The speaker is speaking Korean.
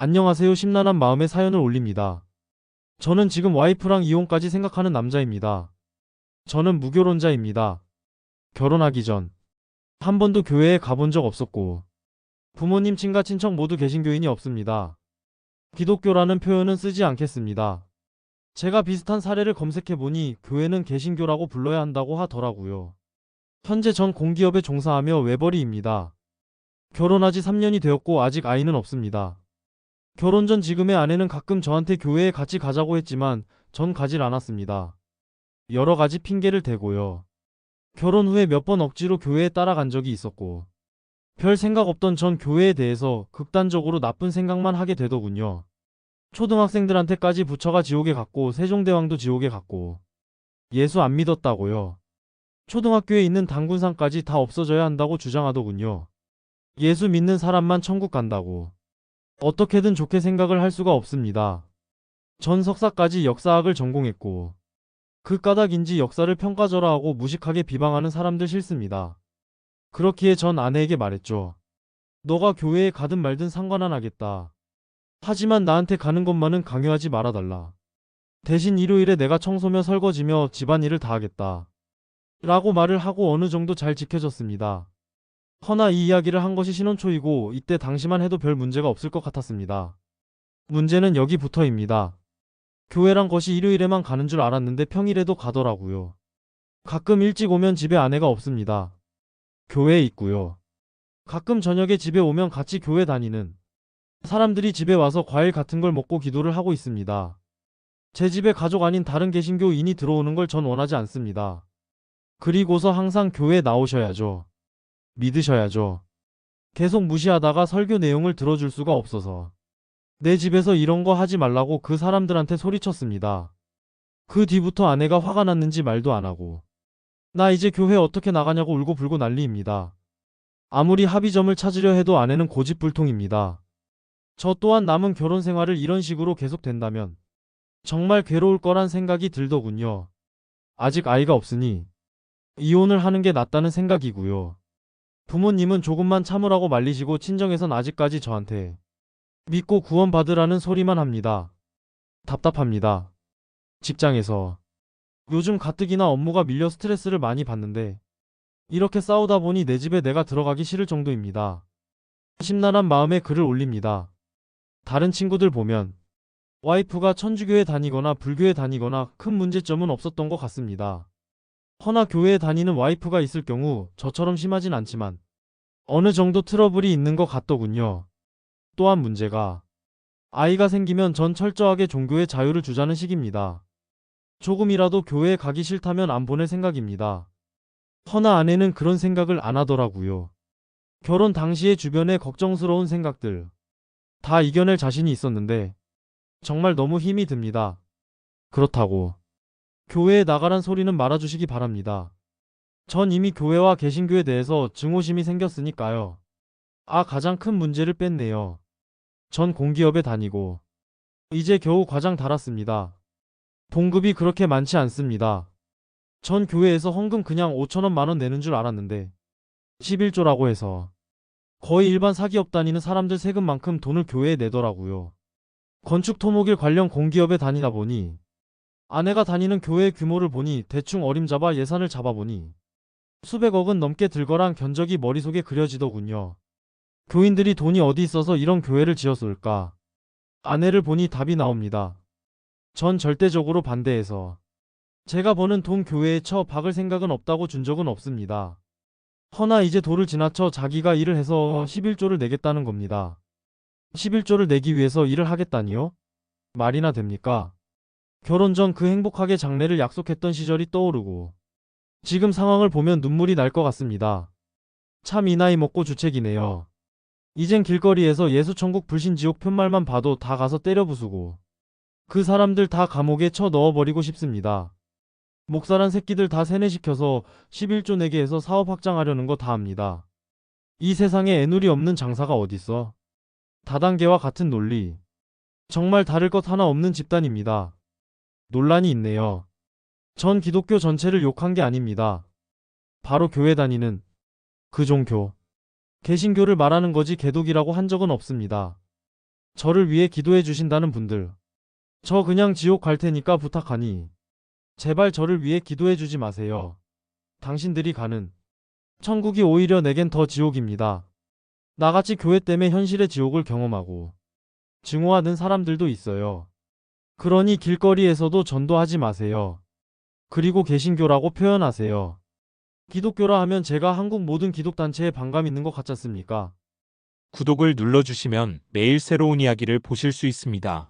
안녕하세요. 심란한 마음의 사연을 올립니다. 저는 지금 와이프랑 이혼까지 생각하는 남자입니다. 저는 무교론자입니다. 결혼하기 전 한 번도 교회에 가본 적 없었고 부모님 친가 친척 모두 개신교인이 없습니다. 기독교라는 표현은 쓰지 않겠습니다. 제가 비슷한 사례를 검색해보니 교회는 개신교라고 불러야 한다고 하더라고요. 현재 전 공기업에 종사하며 외벌이입니다. 결혼한 지 3년이 되었고 아직 아이는 없습니다. 결혼 전 지금의 아내는 가끔 저한테 교회에 같이 가자고 했지만 전 가질 않았습니다. 여러 가지 핑계를 대고요. 결혼 후에 몇 번 억지로 교회에 따라간 적이 있었고 별 생각 없던 전 교회에 대해서 극단적으로 나쁜 생각만 하게 되더군요. 초등학생들한테까지 부처가 지옥에 갔고 세종대왕도 지옥에 갔고 예수 안 믿었다고요. 초등학교에 있는 당군상까지 다 없어져야 한다고 주장하더군요. 예수 믿는 사람만 천국 간다고. 어떻게든 좋게 생각을 할 수가 없습니다. 전 석사까지 역사학을 전공했고 그 까닭인지 역사를 평가절하하고 무식하게 비방하는 사람들 싫습니다. 그렇기에 전 아내에게 말했죠. 너가 교회에 가든 말든 상관 안 하겠다. 하지만 나한테 가는 것만은 강요하지 말아달라. 대신 일요일에 내가 청소며 설거지며 집안일을 다 하겠다. 라고 말을 하고 어느 정도 잘 지켜졌습니다. 허나 이 이야기를 한 것이 신혼 초이고 이때 당시만 해도 별 문제가 없을 것 같았습니다. 문제는 여기부터입니다. 교회란 것이 일요일에만 가는 줄 알았는데 평일에도 가더라고요. 가끔 일찍 오면 집에 아내가 없습니다. 교회에 있고요. 가끔 저녁에 집에 오면 같이 교회 다니는 사람들이 집에 와서 과일 같은 걸 먹고 기도를 하고 있습니다. 제 집에 가족 아닌 다른 개신교인이 들어오는 걸 전 원하지 않습니다. 그리고서 항상 교회 나오셔야죠. 믿으셔야죠. 계속 무시하다가 설교 내용을 들어줄 수가 없어서 내 집에서 이런 거 하지 말라고 그 사람들한테 소리쳤습니다. 그 뒤부터 아내가 화가 났는지 말도 안 하고 나 이제 교회 어떻게 나가냐고 울고불고 난리입니다. 아무리 합의점을 찾으려 해도 아내는 고집불통입니다. 저 또한 남은 결혼 생활을 이런 식으로 계속된다면 정말 괴로울 거란 생각이 들더군요. 아직 아이가 없으니 이혼을 하는 게 낫다는 생각이고요. 부모님은 조금만 참으라고 말리시고 친정에선 아직까지 저한테 믿고 구원받으라는 소리만 합니다. 답답합니다. 직장에서 요즘 가뜩이나 업무가 밀려 스트레스를 많이 받는데 이렇게 싸우다 보니 내 집에 내가 들어가기 싫을 정도입니다. 심란한 마음에 글을 올립니다. 다른 친구들 보면 와이프가 천주교에 다니거나 불교에 다니거나 큰 문제점은 없었던 것 같습니다. 허나 교회에 다니는 와이프가 있을 경우 저처럼 심하진 않지만 어느 정도 트러블이 있는 것 같더군요. 또한 문제가 아이가 생기면 전 철저하게 종교의 자유를 주자는 식입니다. 조금이라도 교회에 가기 싫다면 안 보낼 생각입니다. 허나 아내는 그런 생각을 안 하더라고요. 결혼 당시에 주변에 걱정스러운 생각들 다 이겨낼 자신이 있었는데 정말 너무 힘이 듭니다. 그렇다고 교회에 나가란 소리는 말아주시기 바랍니다. 전 이미 교회와 개신교에 대해서 증오심이 생겼으니까요. 가장 큰 문제를 뺐네요. 전 공기업에 다니고 이제 겨우 과장 달았습니다. 봉급이 그렇게 많지 않습니다. 전 교회에서 헌금 그냥 5천원 만원 내는 줄 알았는데 11조라고 해서 거의 일반 사기업 다니는 사람들 세금만큼 돈을 교회에 내더라고요. 건축 토목일 관련 공기업에 다니다 보니 아내가 다니는 교회 규모를 보니 대충 어림잡아 예산을 잡아보니 수백억은 넘게 들거란 견적이 머릿속에 그려지더군요. 교인들이 돈이 어디 있어서 이런 교회를 지었을까? 아내를 보니 답이 나옵니다. 전 절대적으로 반대해서 제가 버는 돈 교회에 쳐 박을 생각은 없다고 준 적은 없습니다. 허나 이제 도를 지나쳐 자기가 일을 해서 11조를 내겠다는 겁니다. 11조를 내기 위해서 일을 하겠다니요? 말이나 됩니까? 결혼 전 그 행복하게 장래를 약속했던 시절이 떠오르고 지금 상황을 보면 눈물이 날 것 같습니다. 참 이 나이 먹고 주책이네요. 이젠 길거리에서 예수천국 불신지옥 편말만 봐도 다 가서 때려 부수고 그 사람들 다 감옥에 쳐 넣어버리고 싶습니다. 목사란 새끼들 다 세뇌시켜서 11조 내게 해서 사업 확장하려는 거 다 압니다. 이 세상에 애누리 없는 장사가 어딨어? 다단계와 같은 논리. 정말 다를 것 하나 없는 집단입니다. 논란이 있네요. 전 기독교 전체를 욕한 게 아닙니다. 바로 교회 다니는 그 종교. 개신교를 말하는 거지 개독이라고 한 적은 없습니다. 저를 위해 기도해 주신다는 분들. 저 그냥 지옥 갈 테니까 부탁하니 제발 저를 위해 기도해 주지 마세요. 당신들이 가는 천국이 오히려 내겐 더 지옥입니다. 나같이 교회 때문에 현실의 지옥을 경험하고 증오하는 사람들도 있어요. 그러니 길거리에서도 전도하지 마세요. 그리고 개신교라고 표현하세요. 기독교라 하면 제가 한국 모든 기독단체에 반감 있는 것 같지 않습니까? 구독을 눌러주시면 매일 새로운 이야기를 보실 수 있습니다.